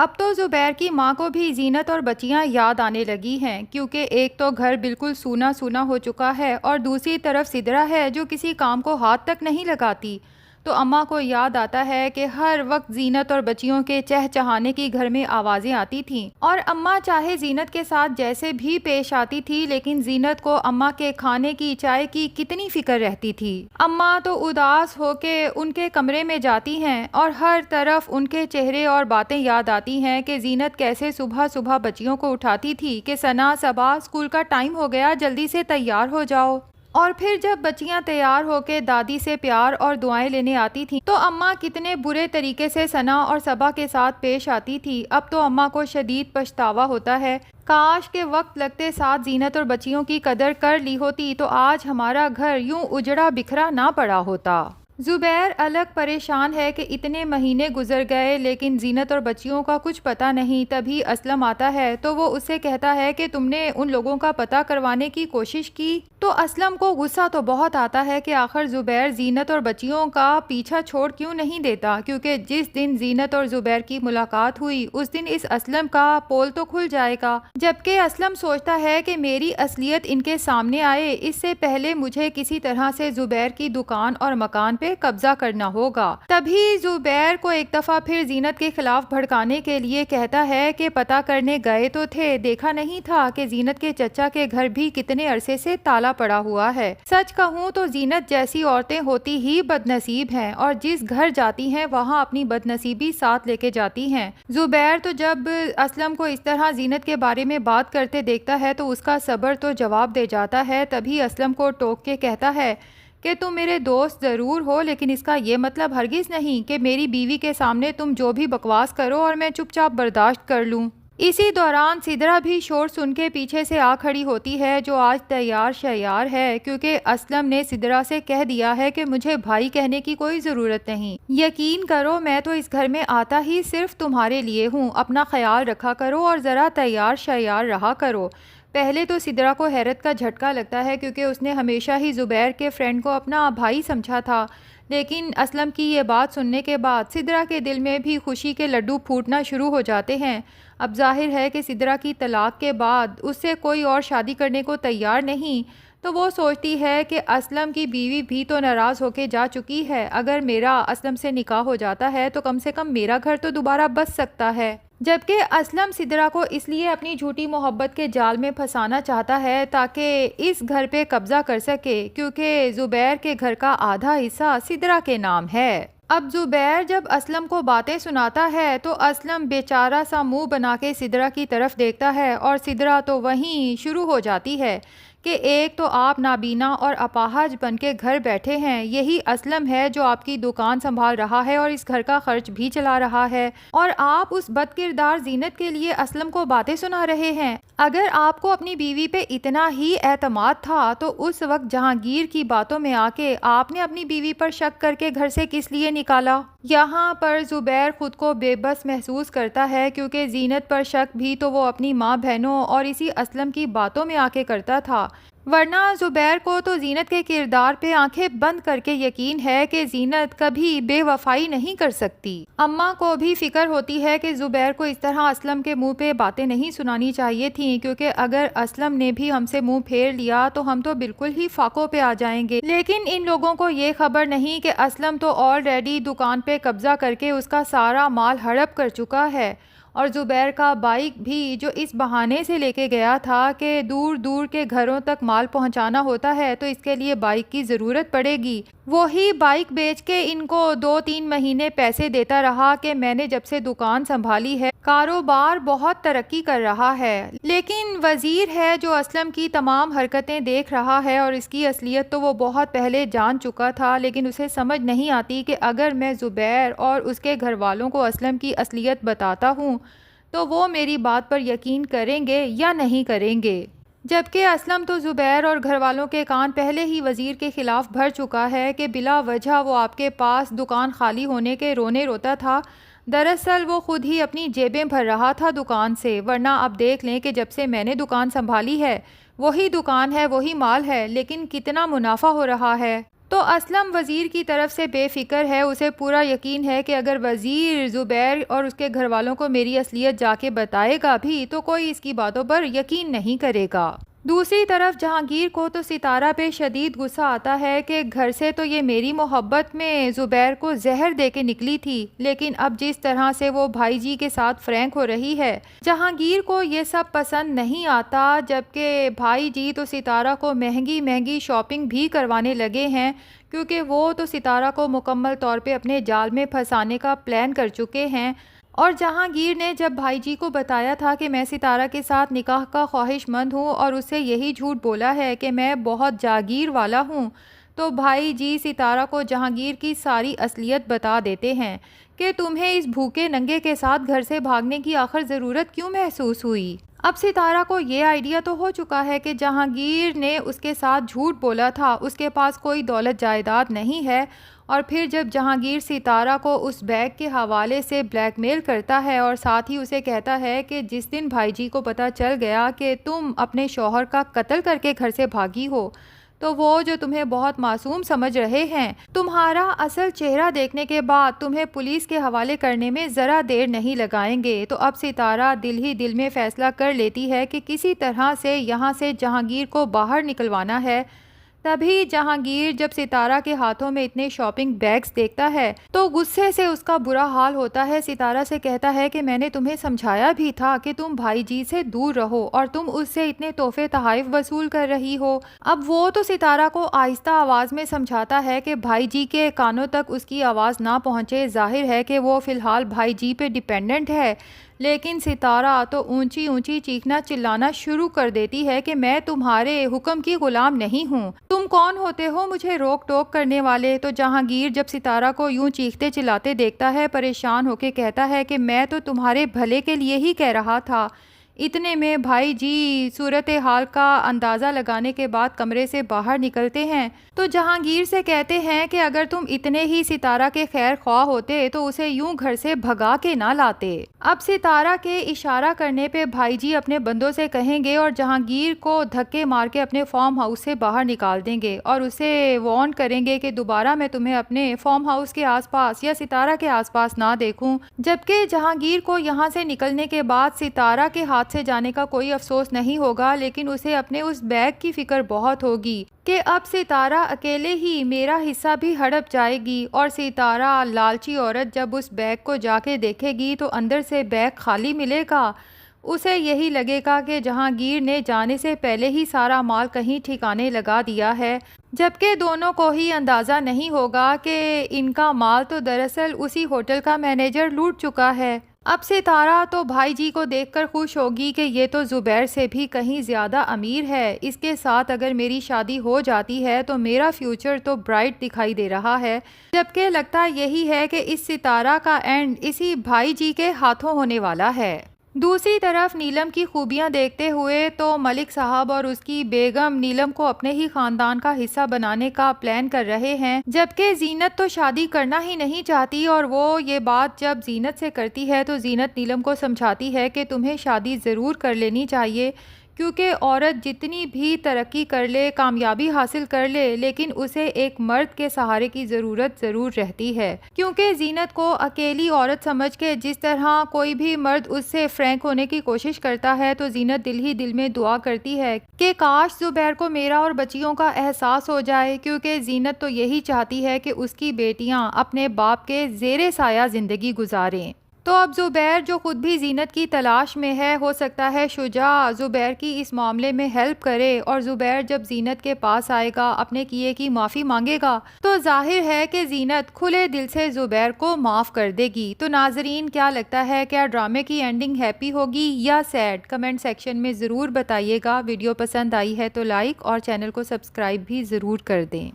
اب تو زبیر کی ماں کو بھی زینت اور بچیاں یاد آنے لگی ہیں، کیونکہ ایک تو گھر بالکل سونا سونا ہو چکا ہے اور دوسری طرف سدرا ہے جو کسی کام کو ہاتھ تک نہیں لگاتی۔ تو اماں کو یاد آتا ہے کہ ہر وقت زینت اور بچیوں کے چہچہانے کی گھر میں آوازیں آتی تھیں، اور اماں چاہے زینت کے ساتھ جیسے بھی پیش آتی تھی، لیکن زینت کو اماں کے کھانے کی چائے کی کتنی فکر رہتی تھی۔ اماں تو اداس ہو کے ان کے کمرے میں جاتی ہیں اور ہر طرف ان کے چہرے اور باتیں یاد آتی ہیں کہ زینت کیسے صبح صبح بچیوں کو اٹھاتی تھی کہ ثنا، صبا، اسکول کا ٹائم ہو گیا، جلدی سے تیار ہو جاؤ۔ اور پھر جب بچیاں تیار ہو کے دادی سے پیار اور دعائیں لینے آتی تھیں تو اماں کتنے برے طریقے سے ثنا اور صبا کے ساتھ پیش آتی تھی۔ اب تو اماں کو شدید پچھتاوا ہوتا ہے، کاش کے وقت لگتے ساتھ زینت اور بچیوں کی قدر کر لی ہوتی تو آج ہمارا گھر یوں اجڑا بکھرا نہ پڑا ہوتا۔ زبیر الگ پریشان ہے کہ اتنے مہینے گزر گئے لیکن زینت اور بچیوں کا کچھ پتہ نہیں۔ تبھی اسلم آتا ہے تو وہ اسے کہتا ہے کہ تم نے ان لوگوں کا پتہ کروانے کی کوشش کی؟ تو اسلم کو غصہ تو بہت آتا ہے کہ آخر زبیر زینت اور بچیوں کا پیچھا چھوڑ کیوں نہیں دیتا، کیونکہ جس دن زینت اور زبیر کی ملاقات ہوئی اس دن اس اسلم کا پول تو کھل جائے گا۔ جبکہ اسلم سوچتا ہے کہ میری اصلیت ان کے سامنے آئے اس سے پہلے مجھے کسی طرح سے زبیر کی دکان اور مکان پہ قبضہ کرنا ہوگا۔ تبھی زبیر کو ایک دفعہ پھر زینت کے خلاف بھڑکانے کے لیے کہتا ہے کہ پتہ کرنے گئے تو تھے، دیکھا نہیں تھا کہ زینت کے چچا کے گھر بھی کتنے عرصے سے تالا پڑا ہوا ہے۔ سچ کہوں تو زینت جیسی عورتیں ہوتی ہی بد نصیب ہیں، اور جس گھر جاتی ہیں وہاں اپنی بد نصیبی ساتھ لے کے جاتی ہیں۔ زبیر تو جب اسلم کو اس طرح زینت کے بارے میں بات کرتے دیکھتا ہے تو اس کا صبر تو جواب دے جاتا ہے۔ تبھی اسلم کو ٹوک کے کہتا ہے کہ تم میرے دوست ضرور ہو، لیکن اس کا یہ مطلب ہرگز نہیں کہ میری بیوی کے سامنے تم جو بھی بکواس کرو اور میں چپ چاپ برداشت کر لوں۔ اسی دوران سدرا بھی شور سن کے پیچھے سے آ کھڑی ہوتی ہے، جو آج تیار شیار ہے، کیونکہ اسلم نے سدرا سے کہہ دیا ہے کہ مجھے بھائی کہنے کی کوئی ضرورت نہیں۔ یقین کرو میں تو اس گھر میں آتا ہی صرف تمہارے لیے ہوں، اپنا خیال رکھا کرو اور ذرا تیار شیار رہا کرو۔ پہلے تو سدرا کو حیرت کا جھٹکا لگتا ہے، کیونکہ اس نے ہمیشہ ہی زبیر کے فرینڈ کو اپنا بھائی سمجھا تھا، لیکن اسلم کی یہ بات سننے کے بعد سدرا کے دل میں بھی خوشی کے لڈو پھوٹنا شروع ہو جاتے ہیں۔ اب ظاہر ہے کہ سدرا کی طلاق کے بعد اس سے کوئی اور شادی کرنے کو تیار نہیں، تو وہ سوچتی ہے کہ اسلم کی بیوی بھی تو ناراض ہو کے جا چکی ہے، اگر میرا اسلم سے نکاح ہو جاتا ہے تو کم سے کم میرا گھر تو دوبارہ بس سکتا ہے۔ جبکہ اسلم سدرا کو اس لیے اپنی جھوٹی محبت کے جال میں پھنسانا چاہتا ہے تاکہ اس گھر پہ قبضہ کر سکے، کیونکہ زبیر کے گھر کا آدھا حصہ سدرا کے نام ہے۔ اب زبیر جب اسلم کو باتیں سناتا ہے تو اسلم بیچارہ سا منہ بنا کے سدرا کی طرف دیکھتا ہے، اور سدرا تو وہیں شروع ہو جاتی ہے کہ ایک تو آپ نابینا اور اپاہج بن کے گھر بیٹھے ہیں، یہی اسلم ہے جو آپ کی دکان سنبھال رہا ہے اور اس گھر کا خرچ بھی چلا رہا ہے، اور آپ اس بد کردار زینت کے لیے اسلم کو باتیں سنا رہے ہیں۔ اگر آپ کو اپنی بیوی پہ اتنا ہی اعتماد تھا تو اس وقت جہانگیر کی باتوں میں آ کے آپ نے اپنی بیوی پر شک کر کے گھر سے کس لیے نکالا؟ یہاں پر زبیر خود کو بے بس محسوس کرتا ہے، کیونکہ زینت پر شک بھی تو وہ اپنی ماں بہنوں اور اسی اسلم کی باتوں میں آ کے کرتا تھا، ورنہ زبیر کو تو زینت کے کردار پہ آنکھیں بند کر کے یقین ہے کہ زینت کبھی بے وفائی نہیں کر سکتی۔ اماں کو بھی فکر ہوتی ہے کہ زبیر کو اس طرح اسلم کے منہ پہ باتیں نہیں سنانی چاہیے تھیں، کیونکہ اگر اسلم نے بھی ہم سے منہ پھیر لیا تو ہم تو بالکل ہی فاقوں پہ آ جائیں گے۔ لیکن ان لوگوں کو یہ خبر نہیں کہ اسلم تو آلریڈی دکان پہ قبضہ کر کے اس کا سارا مال ہڑپ کر چکا ہے، اور زبیر کا بائک بھی جو اس بہانے سے لے کے گیا تھا کہ دور دور کے گھروں تک مال پہنچانا ہوتا ہے تو اس کے لیے بائک کی ضرورت پڑے گی، وہی بائک بیچ کے ان کو 2-3 مہینے پیسے دیتا رہا کہ میں نے جب سے دکان سنبھالی ہے کاروبار بہت ترقی کر رہا ہے۔ لیکن وزیر ہے جو اسلم کی تمام حرکتیں دیکھ رہا ہے، اور اس کی اصلیت تو وہ بہت پہلے جان چکا تھا، لیکن اسے سمجھ نہیں آتی کہ اگر میں زبیر اور اس کے گھر والوں کو اسلم کی اصلیت بتاتا ہوں تو وہ میری بات پر یقین کریں گے یا نہیں کریں گے۔ جبکہ اسلم تو زبیر اور گھر والوں کے کان پہلے ہی وزیر کے خلاف بھر چکا ہے کہ بلا وجہ وہ آپ کے پاس دکان خالی ہونے کے رونے روتا تھا، دراصل وہ خود ہی اپنی جیبیں بھر رہا تھا دکان سے، ورنہ اب دیکھ لیں کہ جب سے میں نے دکان سنبھالی ہے وہی دکان ہے، وہی مال ہے، لیکن کتنا منافع ہو رہا ہے۔ تو اسلم وزیر کی طرف سے بے فکر ہے، اسے پورا یقین ہے کہ اگر وزیر زبیر اور اس کے گھر والوں کو میری اصلیت جا کے بتائے گا بھی تو کوئی اس کی باتوں پر یقین نہیں کرے گا۔ دوسری طرف جہانگیر کو تو ستارہ پہ شدید غصہ آتا ہے کہ گھر سے تو یہ میری محبت میں زبیر کو زہر دے کے نکلی تھی، لیکن اب جس طرح سے وہ بھائی جی کے ساتھ فرینک ہو رہی ہے، جہانگیر کو یہ سب پسند نہیں آتا، جبکہ بھائی جی تو ستارہ کو مہنگی مہنگی شاپنگ بھی کروانے لگے ہیں، کیونکہ وہ تو ستارہ کو مکمل طور پہ اپنے جال میں پھنسانے کا پلان کر چکے ہیں۔ اور جہانگیر نے جب بھائی جی کو بتایا تھا کہ میں ستارہ کے ساتھ نکاح کا خواہش مند ہوں اور اس سے یہی جھوٹ بولا ہے کہ میں بہت جاگیر والا ہوں، تو بھائی جی ستارہ کو جہانگیر کی ساری اصلیت بتا دیتے ہیں کہ تمہیں اس بھوکے ننگے کے ساتھ گھر سے بھاگنے کی آخر ضرورت کیوں محسوس ہوئی۔ اب ستارہ کو یہ آئیڈیا تو ہو چکا ہے کہ جہانگیر نے اس کے ساتھ جھوٹ بولا تھا، اس کے پاس کوئی دولت جائیداد نہیں ہے، اور پھر جب جہانگیر ستارہ کو اس بیگ کے حوالے سے بلیک میل کرتا ہے اور ساتھ ہی اسے کہتا ہے کہ جس دن بھائی جی کو پتہ چل گیا کہ تم اپنے شوہر کا قتل کر کے گھر سے بھاگی ہو، تو وہ جو تمہیں بہت معصوم سمجھ رہے ہیں، تمہارا اصل چہرہ دیکھنے کے بعد تمہیں پولیس کے حوالے کرنے میں ذرا دیر نہیں لگائیں گے۔ تو اب ستارہ دل ہی دل میں فیصلہ کر لیتی ہے کہ کسی طرح سے یہاں سے جہانگیر کو باہر نکلوانا ہے۔ تبھی جہانگیر جب ستارہ کے ہاتھوں میں اتنے شاپنگ بیگز دیکھتا ہے تو غصے سے اس کا برا حال ہوتا ہے۔ ستارہ سے کہتا ہے کہ میں نے تمہیں سمجھایا بھی تھا کہ تم بھائی جی سے دور رہو، اور تم اس سے اتنے تحفے تحائف وصول کر رہی ہو۔ اب وہ تو ستارہ کو آہستہ آواز میں سمجھاتا ہے کہ بھائی جی کے کانوں تک اس کی آواز نہ پہنچے، ظاہر ہے کہ وہ فی الحال بھائی جی پہ ڈیپینڈنٹ ہے، لیکن ستارہ تو اونچی اونچی چیخنا چلانا شروع کر دیتی ہے کہ میں تمہارے حکم کی غلام نہیں ہوں، تم کون ہوتے ہو مجھے روک ٹوک کرنے والے۔ تو جہانگیر جب ستارہ کو یوں چیختے چلاتے دیکھتا ہے، پریشان ہو کے کہتا ہے کہ میں تو تمہارے بھلے کے لیے ہی کہہ رہا تھا۔ اتنے میں بھائی جی صورتحال کا اندازہ لگانے کے بعد کمرے سے باہر نکلتے ہیں، تو جہانگیر سے کہتے ہیں کہ اگر تم اتنے ہی ستارہ کے خیر خواہ ہوتے تو اسے یوں گھر سے بھگا کے نہ لاتے۔ اب ستارہ کے اشارہ کرنے پہ بھائی جی اپنے بندوں سے کہیں گے اور جہانگیر کو دھکے مار کے اپنے فارم ہاؤس سے باہر نکال دیں گے اور اسے وارن کریں گے کہ دوبارہ میں تمہیں اپنے فارم ہاؤس کے آس پاس یا ستارہ کے آس پاس نہ دیکھوں۔ جبکہ جہانگیر کو یہاں سے نکلنے کے بعد ستارہ کے ہاتھ سے جانے کا کوئی افسوس نہیں ہوگا، لیکن اسے اپنے اس بیگ کی فکر بہت ہوگی کہ اب ستارہ اکیلے ہی میرا حصہ بھی ہڑپ جائے گی، اور ستارہ لالچی عورت جب اس بیگ کو جا کے دیکھے گی تو اندر سے بیگ خالی ملے گا۔ اسے یہی لگے گا کہ جہانگیر نے جانے سے پہلے ہی سارا مال کہیں ٹھکانے لگا دیا ہے، جبکہ دونوں کو ہی اندازہ نہیں ہوگا کہ ان کا مال تو دراصل اسی ہوٹل کا مینیجر لوٹ چکا ہے۔ اب ستارہ تو بھائی جی کو دیکھ کر خوش ہوگی کہ یہ تو زبیر سے بھی کہیں زیادہ امیر ہے، اس کے ساتھ اگر میری شادی ہو جاتی ہے تو میرا فیوچر تو برائٹ دکھائی دے رہا ہے، جبکہ لگتا یہی ہے کہ اس ستارہ کا اینڈ اسی بھائی جی کے ہاتھوں ہونے والا ہے۔ دوسری طرف نیلم کی خوبیاں دیکھتے ہوئے تو ملک صاحب اور اس کی بیگم نیلم کو اپنے ہی خاندان کا حصہ بنانے کا پلان کر رہے ہیں، جبکہ زینت تو شادی کرنا ہی نہیں چاہتی، اور وہ یہ بات جب زینت سے کرتی ہے تو زینت نیلم کو سمجھاتی ہے کہ تمہیں شادی ضرور کر لینی چاہیے، کیونکہ عورت جتنی بھی ترقی کر لے، کامیابی حاصل کر لے، لیکن اسے ایک مرد کے سہارے کی ضرورت ضرور رہتی ہے۔ کیونکہ زینت کو اکیلی عورت سمجھ کے جس طرح کوئی بھی مرد اس سے فرینک ہونے کی کوشش کرتا ہے، تو زینت دل ہی دل میں دعا کرتی ہے کہ کاش زبیر کو میرا اور بچیوں کا احساس ہو جائے، کیونکہ زینت تو یہی چاہتی ہے کہ اس کی بیٹیاں اپنے باپ کے زیر سایہ زندگی گزاریں۔ تو اب زبیر جو خود بھی زینت کی تلاش میں ہے، ہو سکتا ہے شجاع زبیر کی اس معاملے میں ہیلپ کرے، اور زبیر جب زینت کے پاس آئے گا، اپنے کیے کی معافی مانگے گا، تو ظاہر ہے کہ زینت کھلے دل سے زبیر کو معاف کر دے گی۔ تو ناظرین کیا لگتا ہے، کیا ڈرامے کی اینڈنگ ہیپی ہوگی یا سیڈ؟ کمنٹ سیکشن میں ضرور بتائیے گا۔ ویڈیو پسند آئی ہے تو لائک اور چینل کو سبسکرائب بھی ضرور کر دیں۔